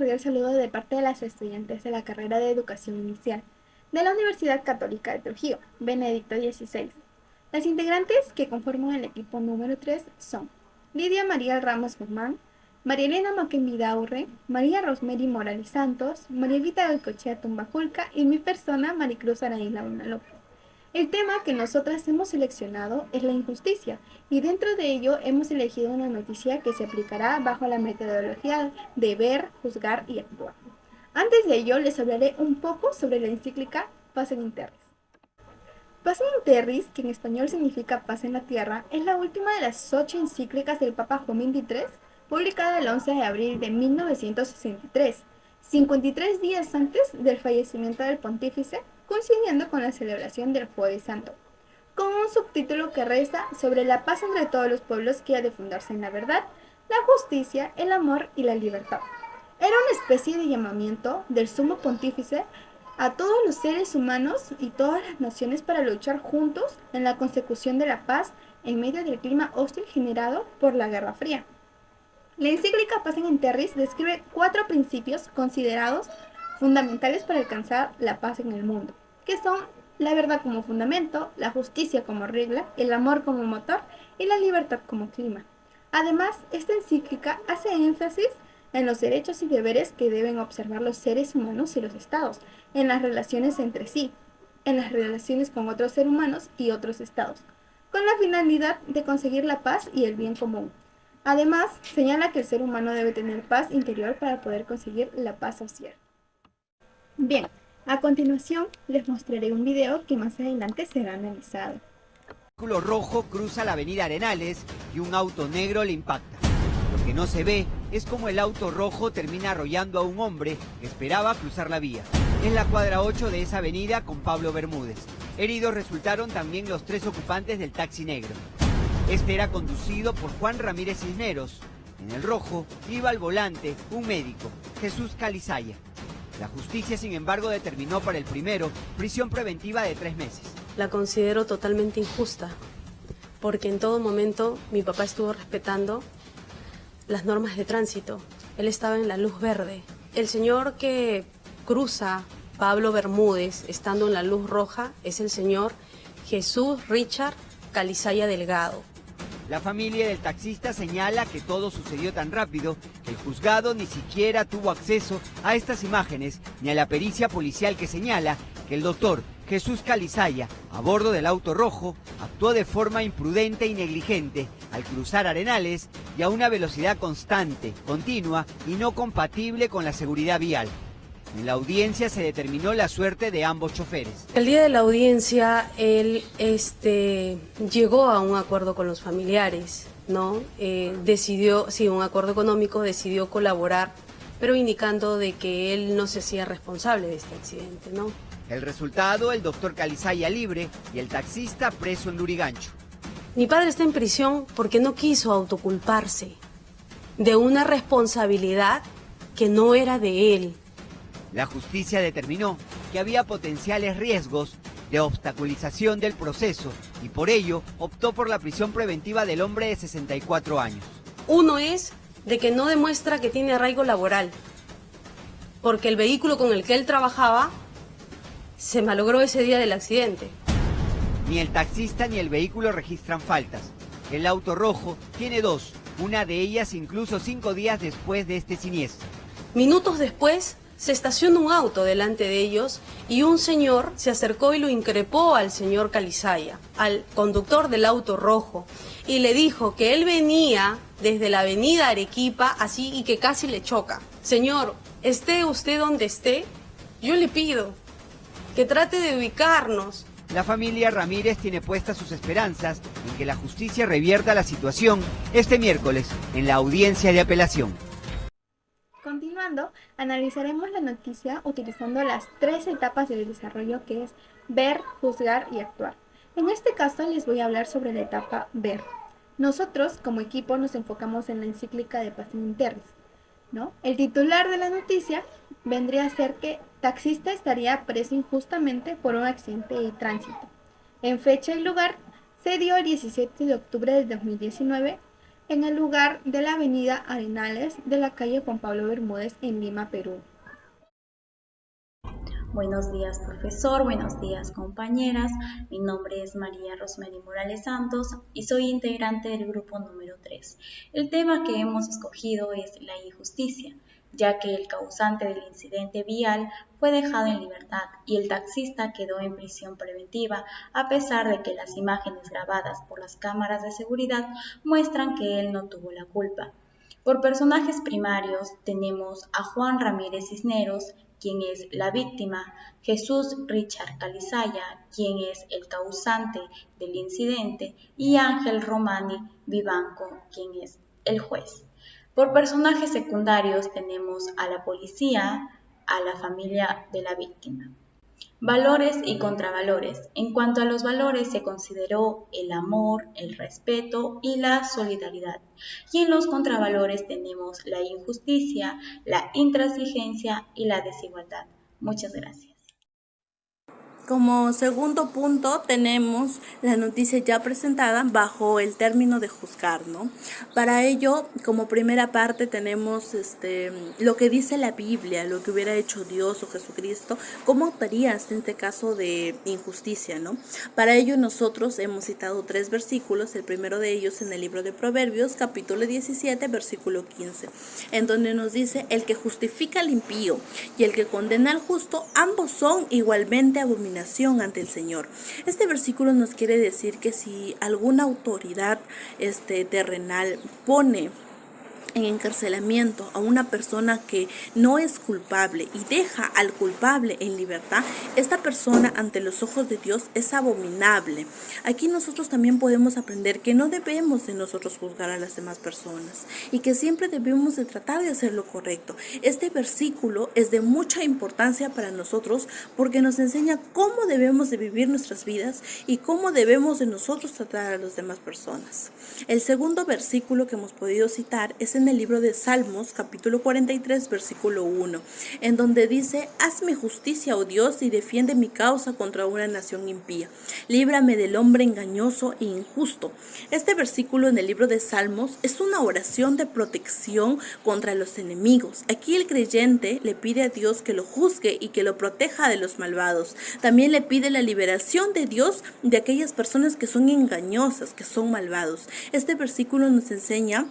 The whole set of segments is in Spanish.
cordial saludo de parte de las estudiantes de la carrera de Educación Inicial de la Universidad Católica de Trujillo, Benedicto XVI. Las integrantes que conforman el equipo número 3 son Lidia María Ramos Guzmán, María Elena Maquembidaurre, María Rosemary Morales Santos, María Evita Goicochea Tumbajulca y mi persona, Maricruz Araín Luna López. El tema que nosotras hemos seleccionado es la injusticia, y dentro de ello hemos elegido una noticia que se aplicará bajo la metodología de ver, juzgar y actuar. Antes de ello les hablaré un poco sobre la encíclica Pacem in Terris. Pacem in Terris, que en español significa paz en la tierra, es la última de las 8 encíclicas del Papa Juan XXIII, publicada el 11 de abril de 1963, 53 días antes del fallecimiento del pontífice, coincidiendo con la celebración del Jueves Santo, con un subtítulo que reza sobre la paz entre todos los pueblos que ha de fundarse en la verdad, la justicia, el amor y la libertad. Era una especie de llamamiento del sumo pontífice a todos los seres humanos y todas las naciones para luchar juntos en la consecución de la paz en medio del clima hostil generado por la Guerra Fría. La encíclica Pacem in Terris describe 4 principios considerados fundamentales para alcanzar la paz en el mundo, que son la verdad como fundamento, la justicia como regla, el amor como motor y la libertad como clima. Además, esta encíclica hace énfasis en los derechos y deberes que deben observar los seres humanos y los estados, en las relaciones entre sí, en las relaciones con otros seres humanos y otros estados, con la finalidad de conseguir la paz y el bien común. Además, señala que el ser humano debe tener paz interior para poder conseguir la paz social. Bien, a continuación les mostraré un video que más adelante será analizado. Un vehículo rojo cruza la avenida Arenales y un auto negro le impacta. Lo que no se ve es cómo el auto rojo termina arrollando a un hombre que esperaba cruzar la vía. Es la cuadra 8 de esa avenida con Pablo Bermúdez. Heridos resultaron también los 3 ocupantes del taxi negro. Este era conducido por Juan Ramírez Cisneros. En el rojo iba al volante un médico, Jesús Calizaya. La justicia, sin embargo, determinó para el primero prisión preventiva de 3 meses. La considero totalmente injusta, porque en todo momento mi papá estuvo respetando las normas de tránsito. Él estaba en la luz verde. El señor que cruza, Pablo Bermúdez, estando en la luz roja, es el señor Jesús Richard Calizaya Delgado. La familia del taxista señala que todo sucedió tan rápido que el juzgado ni siquiera tuvo acceso a estas imágenes ni a la pericia policial que señala que el doctor Jesús Calizaya, a bordo del auto rojo, actuó de forma imprudente y negligente al cruzar Arenales y a una velocidad constante, continua y no compatible con la seguridad vial. En la audiencia se determinó la suerte de ambos choferes. El día de la audiencia, él llegó a un acuerdo con los familiares, ¿no? Decidió, sí, un acuerdo económico, decidió colaborar, pero indicando de que él no se hacía responsable de este accidente, ¿no? El resultado, el doctor Calizaya libre y el taxista preso en Lurigancho. Mi padre está en prisión porque no quiso autoculparse de una responsabilidad que no era de él. La justicia determinó que había potenciales riesgos de obstaculización del proceso y por ello optó por la prisión preventiva del hombre de 64 años. Uno es de que no demuestra que tiene arraigo laboral, porque el vehículo con el que él trabajaba se malogró ese día del accidente. Ni el taxista ni el vehículo registran faltas. El auto rojo tiene 2, una de ellas incluso 5 días después de este siniestro. Minutos después se estaciona un auto delante de ellos y un señor se acercó y lo increpó al señor Calizaya, al conductor del auto rojo, y le dijo que él venía desde la avenida Arequipa así y que casi le choca. Señor, esté usted donde esté, yo le pido que trate de ubicarnos. La familia Ramírez tiene puestas sus esperanzas en que la justicia revierta la situación este miércoles en la audiencia de apelación. Continuando, analizaremos la noticia utilizando las 3 etapas del desarrollo, que es ver, juzgar y actuar. En este caso les voy a hablar sobre la etapa ver. Nosotros como equipo nos enfocamos en la encíclica de Pacem in Terris, ¿no? El titular de la noticia vendría a ser que taxista estaría preso injustamente por un accidente de tránsito. En fecha y lugar se dio el 17 de octubre del 2019 en el lugar de la avenida Arenales de la calle Juan Pablo Bermúdez en Lima, Perú. Buenos días, profesor. Buenos días, compañeras. Mi nombre es María Rosemary Morales Santos y soy integrante del grupo número 3. El tema que hemos escogido es la injusticia, ya que el causante del incidente vial fue dejado en libertad y el taxista quedó en prisión preventiva, a pesar de que las imágenes grabadas por las cámaras de seguridad muestran que él no tuvo la culpa. Por personajes primarios tenemos a Juan Ramírez Cisneros, quien es la víctima, Jesús Richard Calizaya, quien es el causante del incidente, y Ángel Romani Vivanco, quien es el juez. Por personajes secundarios tenemos a la policía, a la familia de la víctima. Valores y contravalores. En cuanto a los valores, se consideró el amor, el respeto y la solidaridad. Y en los contravalores tenemos la injusticia, la intransigencia y la desigualdad. Muchas gracias. Como segundo punto tenemos la noticia ya presentada bajo el término de juzgar, ¿no? Para ello, como primera parte tenemos lo que dice la Biblia, lo que hubiera hecho Dios o Jesucristo, cómo actuarías en este caso de injusticia, ¿no? Para ello nosotros hemos citado 3 versículos, el primero de ellos en el libro de Proverbios, capítulo 17, versículo 15, en donde nos dice: el que justifica al impío y el que condena al justo, ambos son igualmente abominables ante el Señor. Este versículo nos quiere decir que si alguna autoridad terrenal pone en encarcelamiento a una persona que no es culpable y deja al culpable en libertad, esta persona ante los ojos de Dios es abominable. Aquí nosotros también podemos aprender que no debemos de nosotros juzgar a las demás personas y que siempre debemos de tratar de hacer lo correcto. Este versículo es de mucha importancia para nosotros porque nos enseña cómo debemos de vivir nuestras vidas y cómo debemos de nosotros tratar a las demás personas. El segundo versículo que hemos podido citar es en el libro de Salmos, capítulo 43, versículo 1, en donde dice: hazme justicia, oh Dios, y defiende mi causa contra una nación impía. Líbrame del hombre engañoso e injusto. Este versículo en el libro de Salmos es una oración de protección contra los enemigos. Aquí el creyente le pide a Dios que lo juzgue y que lo proteja de los malvados. También le pide la liberación de Dios de aquellas personas que son engañosas, que son malvados. Este versículo nos enseña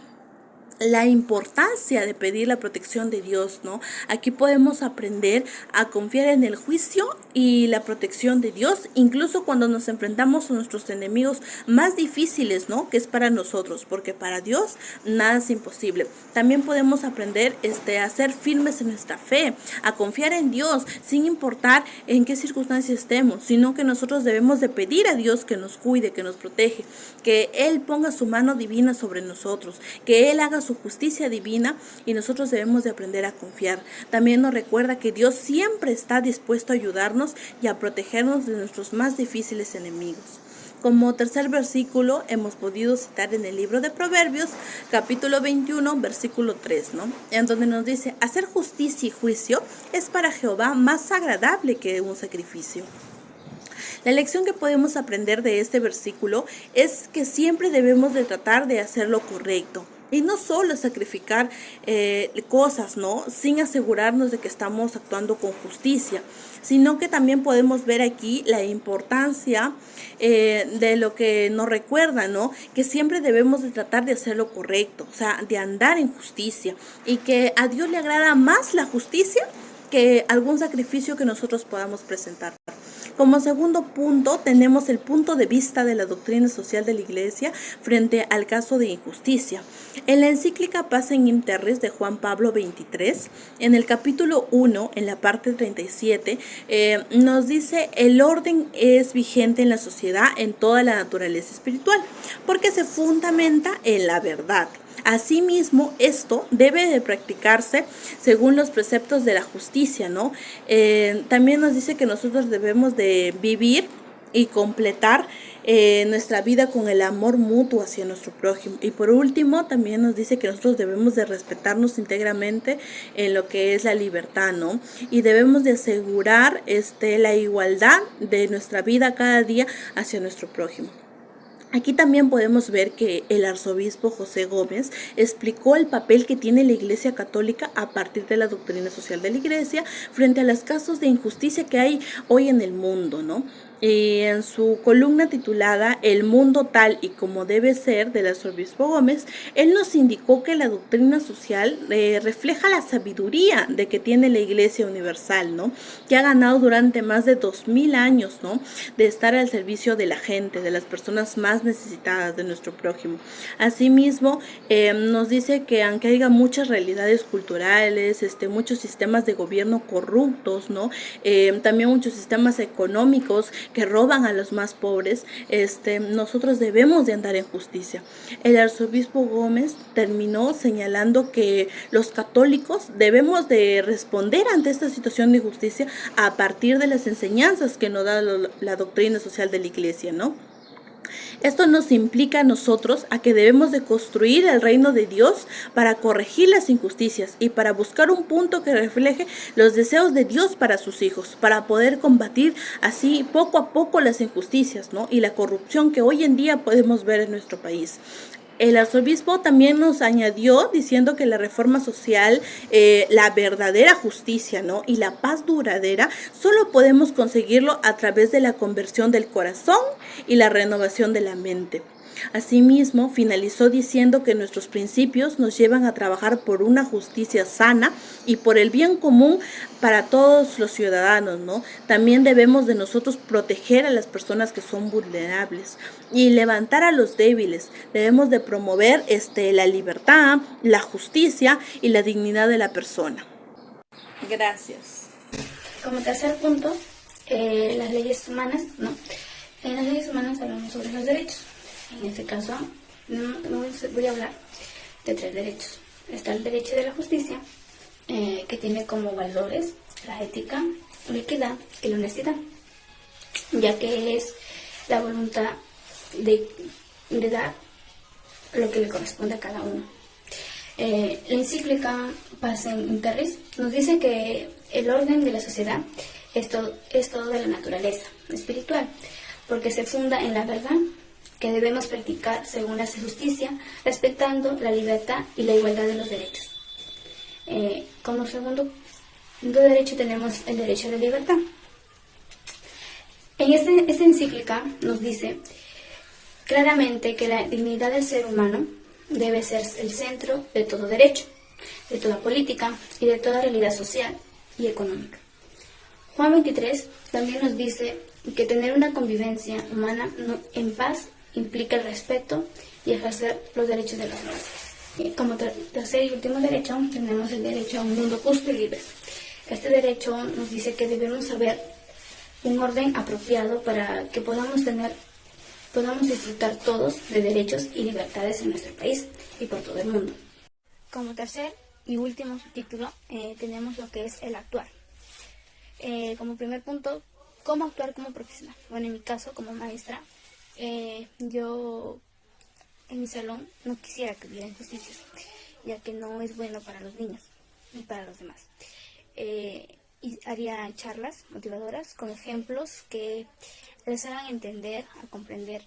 la importancia de pedir la protección de Dios, ¿no? Aquí podemos aprender a confiar en el juicio y la protección de Dios, incluso cuando nos enfrentamos a nuestros enemigos más difíciles, ¿no? Que es para nosotros, porque para Dios nada es imposible. También podemos aprender a ser firmes en nuestra fe, a confiar en Dios, sin importar en qué circunstancias estemos, sino que nosotros debemos de pedir a Dios que nos cuide, que nos protege, que Él ponga su mano divina sobre nosotros, que Él haga su justicia divina, y nosotros debemos de aprender a confiar. También nos recuerda que Dios siempre está dispuesto a ayudarnos y a protegernos de nuestros más difíciles enemigos. Como tercer versículo hemos podido citar en el libro de Proverbios, capítulo 21, versículo 3, ¿no? En donde nos dice: hacer justicia y juicio es para Jehová más agradable que un sacrificio. La lección que podemos aprender de este versículo es que siempre debemos de tratar de hacer lo correcto. Y no solo sacrificar cosas, ¿no? Sin asegurarnos de que estamos actuando con justicia, sino que también podemos ver aquí la importancia de lo que nos recuerda, ¿no? Que siempre debemos de tratar de hacer lo correcto, o sea, de andar en justicia, y que a Dios le agrada más la justicia que algún sacrificio que nosotros podamos presentar. Como segundo punto, tenemos el punto de vista de la doctrina social de la Iglesia frente al caso de injusticia. En la encíclica Pacem in Terris de Juan Pablo XXIII, en el capítulo 1, en la parte 37, nos dice: el orden es vigente en la sociedad en toda la naturaleza espiritual, porque se fundamenta en la verdad. Asimismo, esto debe de practicarse según los preceptos de la justicia, ¿no? También nos dice que nosotros debemos de vivir y completar nuestra vida con el amor mutuo hacia nuestro prójimo. Y por último, también nos dice que nosotros debemos de respetarnos íntegramente en lo que es la libertad, ¿no? Y debemos de asegurar la igualdad de nuestra vida cada día hacia nuestro prójimo. Aquí también podemos ver que el arzobispo José Gómez explicó el papel que tiene la Iglesia Católica a partir de la doctrina social de la Iglesia frente a los casos de injusticia que hay hoy en el mundo, ¿no? Y en su columna titulada El mundo tal y como debe ser del arzobispo Gómez, él nos indicó que la doctrina social refleja la sabiduría de que tiene la Iglesia Universal, ¿no? Que ha ganado durante más de 2000 años, ¿no? De estar al servicio de la gente, de las personas más necesitadas, de nuestro prójimo. Asimismo, nos dice que aunque haya muchas realidades culturales, muchos sistemas de gobierno corruptos, ¿no? También muchos sistemas económicos que roban a los más pobres, nosotros debemos de andar en justicia. El arzobispo Gómez terminó señalando que los católicos debemos de responder ante esta situación de injusticia a partir de las enseñanzas que nos da la doctrina social de la Iglesia, ¿no? Esto nos implica a nosotros a que debemos de construir el reino de Dios para corregir las injusticias y para buscar un punto que refleje los deseos de Dios para sus hijos, para poder combatir así poco a poco las injusticias, ¿no? Y la corrupción que hoy en día podemos ver en nuestro país. El arzobispo también nos añadió diciendo que la reforma social, la verdadera justicia, ¿no? Y la paz duradera solo podemos conseguirlo a través de la conversión del corazón y la renovación de la mente. Asimismo, finalizó diciendo que nuestros principios nos llevan a trabajar por una justicia sana y por el bien común para todos los ciudadanos, ¿no? También debemos de nosotros proteger a las personas que son vulnerables y levantar a los débiles. Debemos de promover la libertad, la justicia y la dignidad de la persona. Gracias. Como tercer punto, las leyes humanas, ¿no? En las leyes humanas hablamos sobre los derechos. En este caso, voy a hablar de 3 derechos. Está el derecho de la justicia, que tiene como valores la ética, la equidad y la honestidad, ya que es la voluntad de dar lo que le corresponde a cada uno. La encíclica Pacem in Terris nos dice que el orden de la sociedad es todo de la naturaleza espiritual, porque se funda en la verdad que debemos practicar según la justicia, respetando la libertad y la igualdad de los derechos. Como segundo derecho tenemos el derecho a la libertad. En esta encíclica nos dice claramente que la dignidad del ser humano debe ser el centro de todo derecho, de toda política y de toda realidad social y económica. Juan 23 también nos dice que tener una convivencia humana en paz implica el respeto y ejercer los derechos de los demás. Como tercer y último derecho tenemos el derecho a un mundo justo y libre. Este derecho nos dice que debemos saber un orden apropiado para que podamos disfrutar todos de derechos y libertades en nuestro país y por todo el mundo. Como tercer y último título tenemos lo que es el actuar. Como primer punto, ¿cómo actuar como profesional? Bueno, en mi caso, como maestra, yo en mi salón no quisiera que hubiera injusticias, ya que no es bueno para los niños ni para los demás. Y haría charlas motivadoras con ejemplos que les hagan entender, a comprender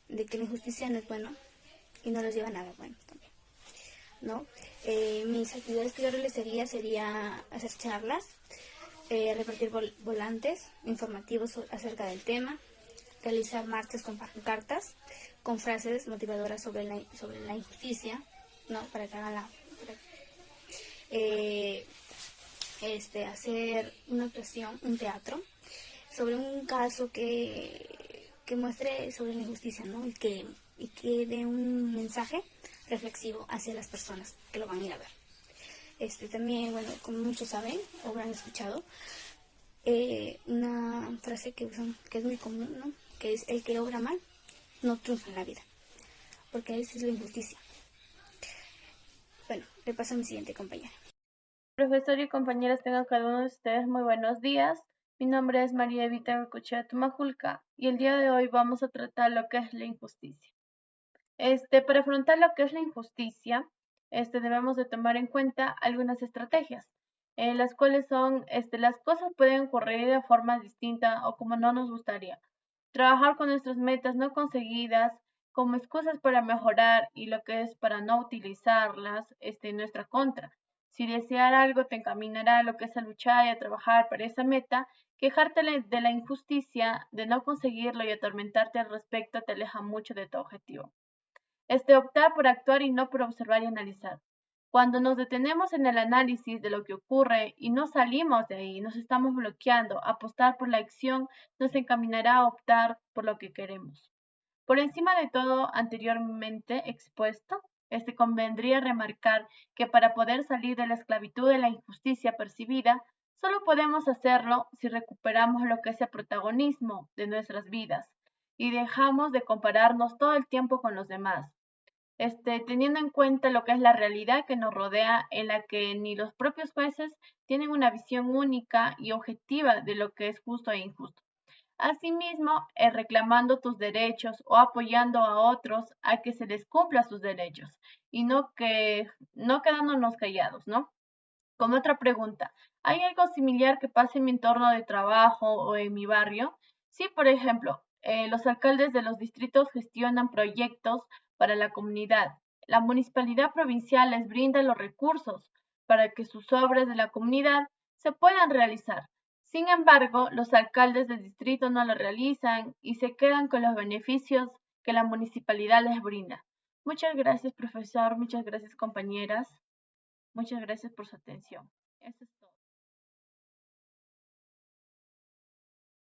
de que la injusticia no es bueno y no los lleva a nada bueno también, ¿no? Mis actividades que yo realizaría sería hacer charlas, repartir volantes informativos acerca del tema, realizar marchas con pancartas, con frases motivadoras sobre la injusticia, ¿no? Para que hagan hacer una actuación, un teatro, sobre un caso que muestre sobre la injusticia, ¿no? Y que dé un mensaje reflexivo hacia las personas que lo van a ir a ver. También, bueno, como muchos saben o habrán escuchado, una frase que usan, que es muy común, ¿no? Que es: el que obra mal no triunfa en la vida, porque esa es la injusticia. Bueno, le paso a mi siguiente compañera. Profesor y compañeras, tengan cada uno de ustedes muy buenos días. Mi nombre es María Evita Rucuchea Tumajulca y el día de hoy vamos a tratar lo que es la injusticia. Para afrontar lo que es la injusticia, debemos de tomar en cuenta algunas estrategias, las cuales son, las cosas pueden ocurrir de forma distinta o como no nos gustaría. Trabajar con nuestras metas no conseguidas, como excusas para mejorar y lo que es para no utilizarlas en nuestra contra. Si desear algo te encaminará a lo que es a luchar y a trabajar para esa meta, quejarte de la injusticia, de no conseguirlo y atormentarte al respecto te aleja mucho de tu objetivo. Optar por actuar y no por observar y analizar. Cuando nos detenemos en el análisis de lo que ocurre y no salimos de ahí, nos estamos bloqueando. Apostar por la acción nos encaminará a optar por lo que queremos. Por encima de todo anteriormente expuesto, convendría remarcar que para poder salir de la esclavitud de la injusticia percibida, solo podemos hacerlo si recuperamos lo que es el protagonismo de nuestras vidas y dejamos de compararnos todo el tiempo con los demás. Teniendo en cuenta lo que es la realidad que nos rodea, en la que ni los propios jueces tienen una visión única y objetiva de lo que es justo e injusto. Asimismo, reclamando tus derechos o apoyando a otros a que se les cumpla sus derechos y no quedándonos callados, ¿no? Como otra pregunta, ¿hay algo similar que pase en mi entorno de trabajo o en mi barrio? Sí, por ejemplo, los alcaldes de los distritos gestionan proyectos para la comunidad. La municipalidad provincial les brinda los recursos para que sus obras de la comunidad se puedan realizar. Sin embargo, los alcaldes del distrito no lo realizan y se quedan con los beneficios que la municipalidad les brinda. Muchas gracias, profesor. Muchas gracias, compañeras. Muchas gracias por su atención. Eso es